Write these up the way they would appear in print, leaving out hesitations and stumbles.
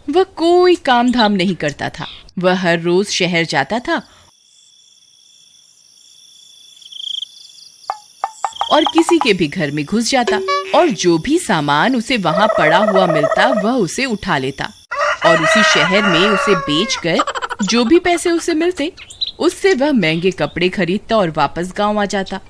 वह कोई काम धाम नहीं करता था। वह हर रोज शहर जाता था और किसी के भी घर में घुस जाता और जो भी सामान उसे वहां पड़ा हुआ मिलता वह उसे उठा लेता और उसी शहर में उसे बेचकर जो भी पैसे उसे मिलते उससे वह महंगे कपड़े खरीदता और वापस गांव आ जाता।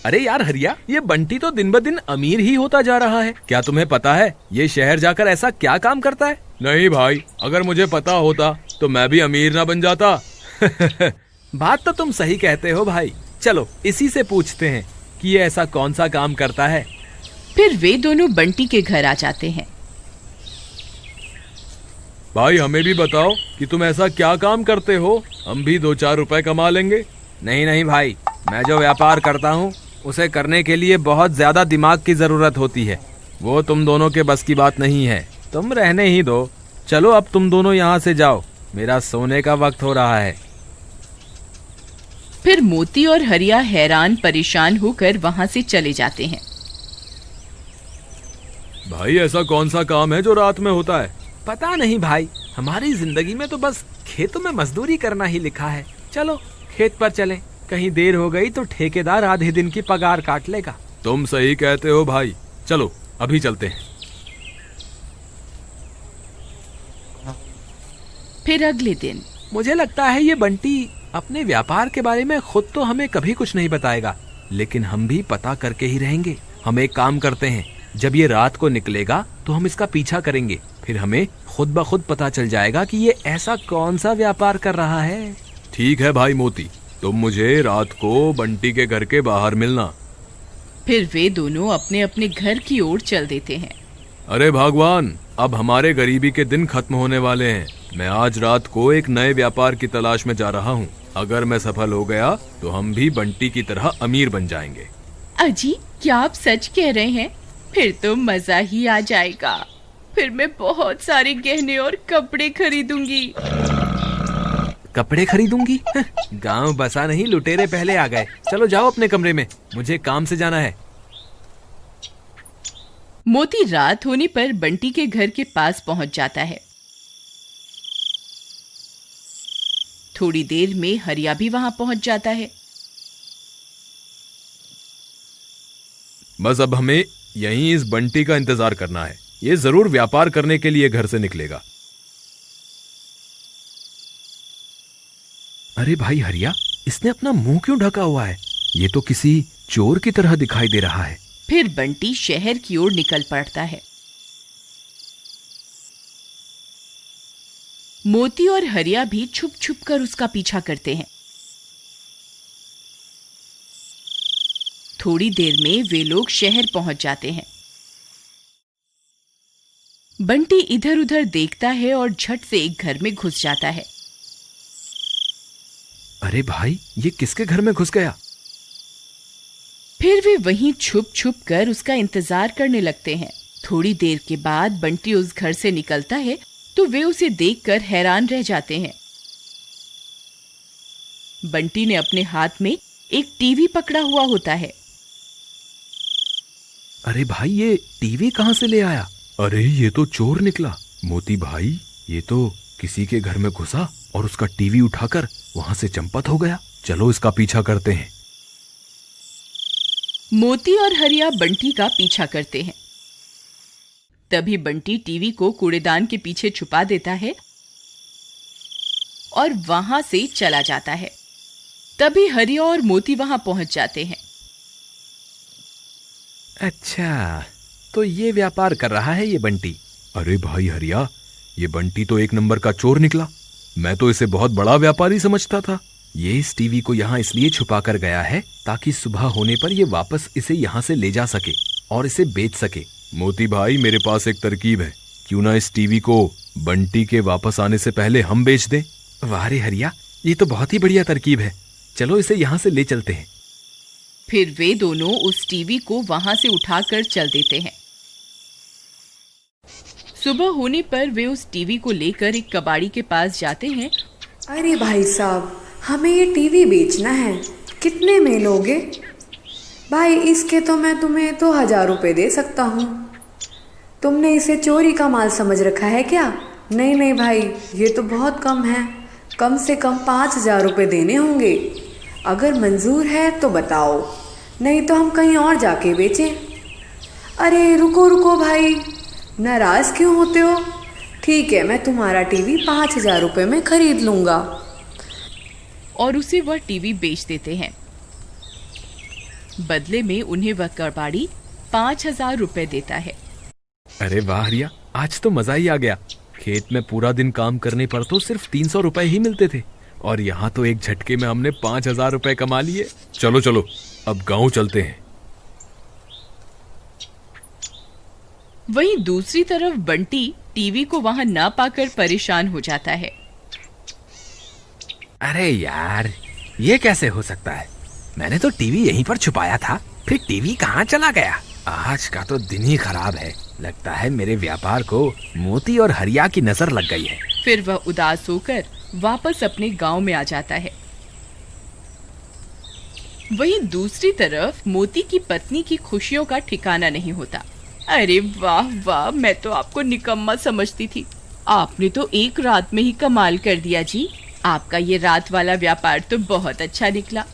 अरे यार हरिया, ये बंटी तो दिन ब दिन अमीर ही होता जा रहा है। क्या तुम्हें पता है ये शहर जाकर ऐसा क्या काम करता है? नहीं भाई, अगर मुझे पता होता तो मैं भी अमीर ना बन जाता। बात तो तुम सही कहते हो भाई। चलो इसी से पूछते हैं कि ये ऐसा कौन सा काम करता है। फिर वे दोनों बंटी के घर आ जाते हैं। भाई हमें भी बताओ कि तुम ऐसा क्या काम करते हो, हम भी 2-4 रुपए कमा लेंगे। नहीं नहीं भाई, मैं जो व्यापार करता हूँ उसे करने के लिए बहुत ज्यादा दिमाग की जरूरत होती है। वो तुम दोनों के बस की बात नहीं है। तुम रहने ही दो। चलो अब तुम दोनों यहाँ से जाओ, मेरा सोने का वक्त हो रहा है। फिर मोती और हरिया हैरान परेशान होकर वहां से चले जाते हैं। भाई ऐसा कौन सा काम है जो रात में होता है? पता नहीं भाई, हमारी जिंदगी में तो बस खेतों में मजदूरी करना ही लिखा है। चलो खेत पर चलें, कहीं देर हो गई तो ठेकेदार आधे दिन की पगार काट लेगा। तुम सही कहते हो भाई, चलो अभी चलते हैं। फिर अगले दिन मुझे लगता है ये बंटी अपने व्यापार के बारे में खुद तो हमें कभी कुछ नहीं बताएगा, लेकिन हम भी पता करके ही रहेंगे। हम एक काम करते हैं, जब ये रात को निकलेगा तो हम इसका पीछा करेंगे, फिर हमें खुद ब खुद पता चल जाएगा कि ये ऐसा कौन सा व्यापार कर रहा है। ठीक है भाई मोती, तुम मुझे रात को बंटी के घर के बाहर मिलना। फिर वे दोनों अपने अपने घर की ओर चल देते हैं। अरे भगवान, अब हमारे गरीबी के दिन खत्म होने वाले हैं। मैं आज रात को एक नए व्यापार की तलाश में जा रहा हूँ। अगर मैं सफल हो गया तो हम भी बंटी की तरह अमीर बन जाएंगे। अजी, क्या आप सच कह रहे हैं? फिर तो मजा ही आ जाएगा। फिर मैं बहुत सारे गहने और कपड़े खरीदूंगी। कपड़े खरीदूंगी? गांव बसा नहीं, लुटेरे पहले आ गए। चलो जाओ अपने कमरे में, मुझे काम से जाना है। मोती रात होने पर बंटी के घर के पास पहुंच जाता है। थोड़ी देर में हरिया भी वहां पहुंच जाता है। बस अब हमें यहीं इस बंटी का इंतजार करना है। ये जरूर व्यापार करने के लिए घर से निकलेगा। अरे भाई हरिया, इसने अपना मुंह क्यों ढका हुआ है? ये तो किसी चोर की तरह दिखाई दे रहा है। फिर बंटी शहर की ओर निकल पड़ता है। मोती और हरिया भी छुप छुप कर उसका पीछा करते हैं। थोड़ी देर में वे लोग शहर पहुंच जाते हैं। बंटी इधर उधर देखता है और झट से एक घर में घुस जाता है। अरे भाई, ये किसके घर में घुस गया? फिर वे वहीं छुप छुप कर उसका इंतजार करने लगते हैं। थोड़ी देर के बाद बंटी उस घर से निकलता है तो वे उसे देखकर हैरान रह जाते हैं। बंटी ने अपने हाथ में एक टीवी पकड़ा हुआ होता है। अरे भाई, ये टीवी कहां से ले आया? अरे ये तो चोर निकला। मोती भाई, ये तो किसी के घर में घुसा और उसका टीवी उठाकर वहां से चंपत हो गया। चलो इसका पीछा करते हैं। मोती और हरिया बंटी का पीछा करते हैं। तभी बंटी टीवी को कूड़ेदान के पीछे छुपा देता है और वहां से चला जाता है। तभी हरिया और मोती वहां पहुंच जाते हैं। अच्छा, तो ये व्यापार कर रहा है ये बंटी। अरे भाई हरिया, ये बंटी तो एक नंबर का चोर निकला। मैं तो इसे बहुत बड़ा व्यापारी समझता था। ये इस टीवी को यहाँ इसलिए छुपा कर गया है ताकि सुबह होने पर ये वापस इसे यहाँ से ले जा सके और इसे बेच सके। मोती भाई, मेरे पास एक तरकीब है। क्यों ना इस टीवी को बंटी के वापस आने से पहले हम बेच दें? वाह रे हरिया, ये तो बहुत ही बढ़िया तरकीब है। चलो इसे यहाँ से ले चलते हैं। फिर वे दोनों उस टीवी को वहां से उठाकर चल देते हैं। सुबह होने पर वे उस टीवी को लेकर एक कबाड़ी के पास जाते हैं। अरे भाई साहब, हमें ये टीवी बेचना है, कितने में लोगे? भाई इसके तो मैं तुम्हें 2000 रुपये दे सकता हूँ। तुमने इसे चोरी का माल समझ रखा है क्या? नहीं नहीं भाई, ये तो बहुत कम है। कम से कम 5,000 रुपये देने होंगे। अगर मंजूर है तो बताओ, नहीं तो हम कहीं और जाके बेचें। अरे रुको रुको भाई, नाराज़ क्यों होते हो? ठीक है, मैं तुम्हारा टीवी 5,000 रुपये में खरीद लूँगा। और उसे वह टीवी बेच देते हैं। बदले में उन्हें वह कबाड़ी 5,000 रुपये देता है। अरे वाह हरिया, आज तो मजा ही आ गया। खेत में पूरा दिन काम करने पर तो सिर्फ 300 रुपए ही मिलते थे, और यहाँ तो एक झटके में हमने 5,000 रुपए कमा लिए। चलो चलो, अब गांव चलते हैं। वहीं दूसरी तरफ बंटी टीवी को वहां ना पाकर परेशान हो जाता है। अरे यार, ये कैसे हो सकता है? मैंने तो टीवी यहीं पर छुपाया था, फिर टीवी कहाँ चला गया? आज का तो दिन ही खराब है। लगता है मेरे व्यापार को मोती और हरिया की नजर लग गई है। फिर वह उदास होकर वापस अपने गांव में आ जाता है। वहीं दूसरी तरफ मोती की पत्नी की खुशियों का ठिकाना नहीं होता। अरे वाह वाह, मैं तो आपको निकम्मा समझती थी। आपने तो एक रात में ही कमाल कर दिया जी। आपका ये रात वाला व्यापार तो बहुत अच्छा निकला।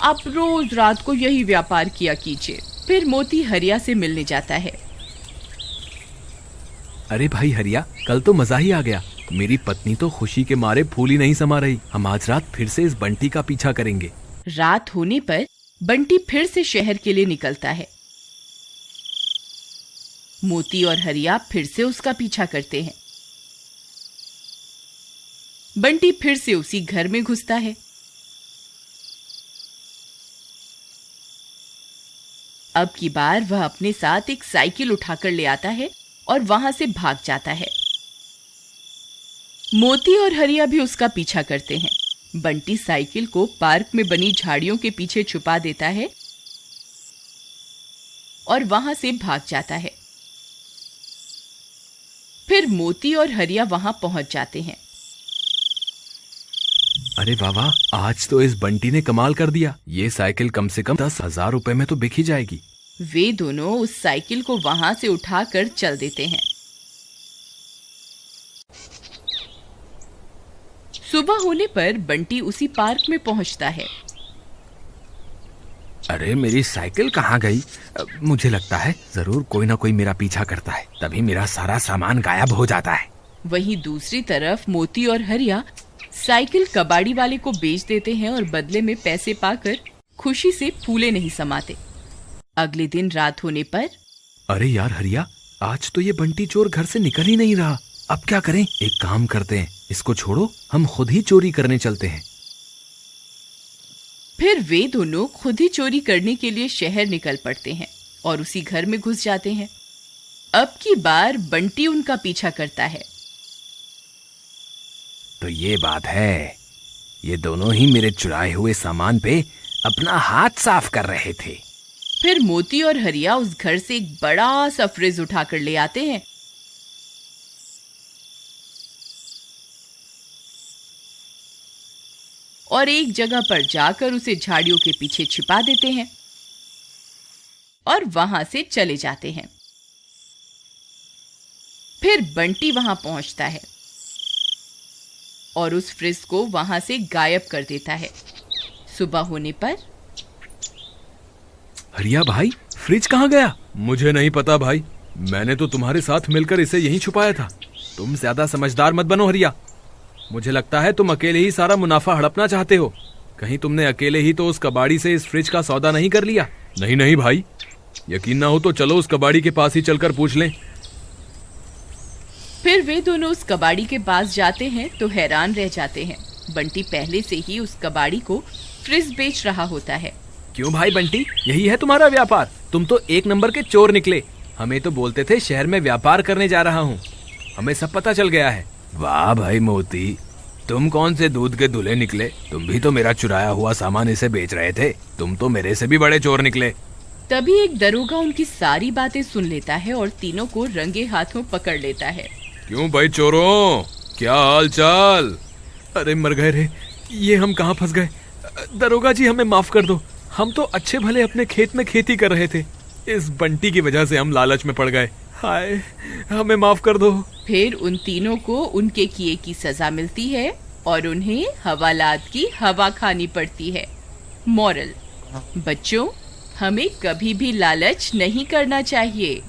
आप रोज रात को यही व्यापार किया कीजिए। फिर मोती हरिया से मिलने जाता है। अरे भाई हरिया, कल तो मजा ही आ गया। मेरी पत्नी तो खुशी के मारे फूल ही नहीं समा रही। हम आज रात फिर से इस बंटी का पीछा करेंगे। रात होने पर बंटी फिर से शहर के लिए निकलता है। मोती और हरिया फिर से उसका पीछा करते हैं। बंटी फिर से उसी घर में घुसता है। अब की बार वह अपने साथ एक साइकिल उठाकर ले आता है और वहां से भाग जाता है। मोती और हरिया भी उसका पीछा करते हैं। बंटी साइकिल को पार्क में बनी झाड़ियों के पीछे छुपा देता है और वहां से भाग जाता है। फिर मोती और हरिया वहां पहुंच जाते हैं। अरे वाह वाह, आज तो इस बंटी ने कमाल कर दिया। ये साइकिल कम से कम 10,000 रुपए में तो बिक ही जाएगी। वे दोनों उस साइकिल को वहां से उठाकर चल देते हैं। सुबह होने पर बंटी उसी पार्क में पहुंचता है। अरे मेरी साइकिल कहाँ गई? मुझे लगता है जरूर कोई ना कोई मेरा पीछा करता है, तभी मेरा सारा सामान गायब हो जाता है। वहीं दूसरी तरफ मोती और हरिया साइकिल कबाड़ी वाले को बेच देते हैं और बदले में पैसे पाकर खुशी से फूले नहीं समाते। अगले दिन रात होने पर अरे यार हरिया, आज तो ये बंटी चोर घर से निकल ही नहीं रहा। अब क्या करें? एक काम करते हैं, इसको छोड़ो, हम खुद ही चोरी करने चलते हैं। फिर वे दोनों खुद ही चोरी करने के लिए शहर निकल पड़ते हैं और उसी घर में घुस जाते हैं। अब की बार बंटी उनका पीछा करता है। तो ये बात है, ये दोनों ही मेरे चुराए हुए सामान पे अपना हाथ साफ कर रहे थे। फिर मोती और हरिया उस घर से एक बड़ा सा फ्रिज उठाकर ले आते हैं। और एक जगह पर जाकर उसे झाड़ियों के पीछे छिपा देते हैं और वहां से चले जाते हैं। फिर बंटी वहां पहुंचता है और उस फ्रिज को वहां से गायब कर देता है। सुबह होने पर हरिया भाई, फ्रिज कहाँ गया? मुझे नहीं पता भाई, मैंने तो तुम्हारे साथ मिलकर इसे यहीं छुपाया था। तुम ज्यादा समझदार मत बनो हरिया। मुझे लगता है तुम अकेले ही सारा मुनाफा हड़पना चाहते हो। कहीं तुमने अकेले ही तो उस कबाड़ी से इस फ्रिज का सौदा नहीं कर लिया? नहीं नहीं भाई, यकीन ना हो तो चलो उस कबाड़ी के पास ही चलकर पूछ लें। फिर वे दोनों उस कबाड़ी के पास जाते हैं तो हैरान रह जाते हैं। बंटी पहले से ही उस कबाड़ी को फ्रिज बेच रहा होता है। क्यों भाई बंटी, यही है तुम्हारा व्यापार? तुम तो एक नंबर के चोर निकले। हमें तो बोलते थे शहर में व्यापार करने जा रहा हूँ, हमें सब पता चल गया है। वाह भाई मोती, तुम कौन से दूध के दूल्हे निकले? तुम भी तो मेरा चुराया हुआ सामान इसे बेच रहे थे। तुम तो मेरे से भी बड़े चोर निकले। तभी एक दरोगा उनकी सारी बातें सुन लेता है और तीनों को रंगे हाथों पकड़ लेता है। क्यों भाई चोरों, क्या हाल चाल? अरे मर गए रे, ये हम कहाँ फंस गए? दरोगा जी हमें माफ कर दो, हम तो अच्छे भले अपने खेत में खेती कर रहे थे। इस बंटी की वजह से हम लालच में पड़ गए। हाय, हमें माफ कर दो। फिर उन तीनों को उनके किए की सजा मिलती है और उन्हें हवालात की हवा खानी पड़ती है। मॉरल, बच्चों, हमें कभी भी लालच नहीं करना चाहिए।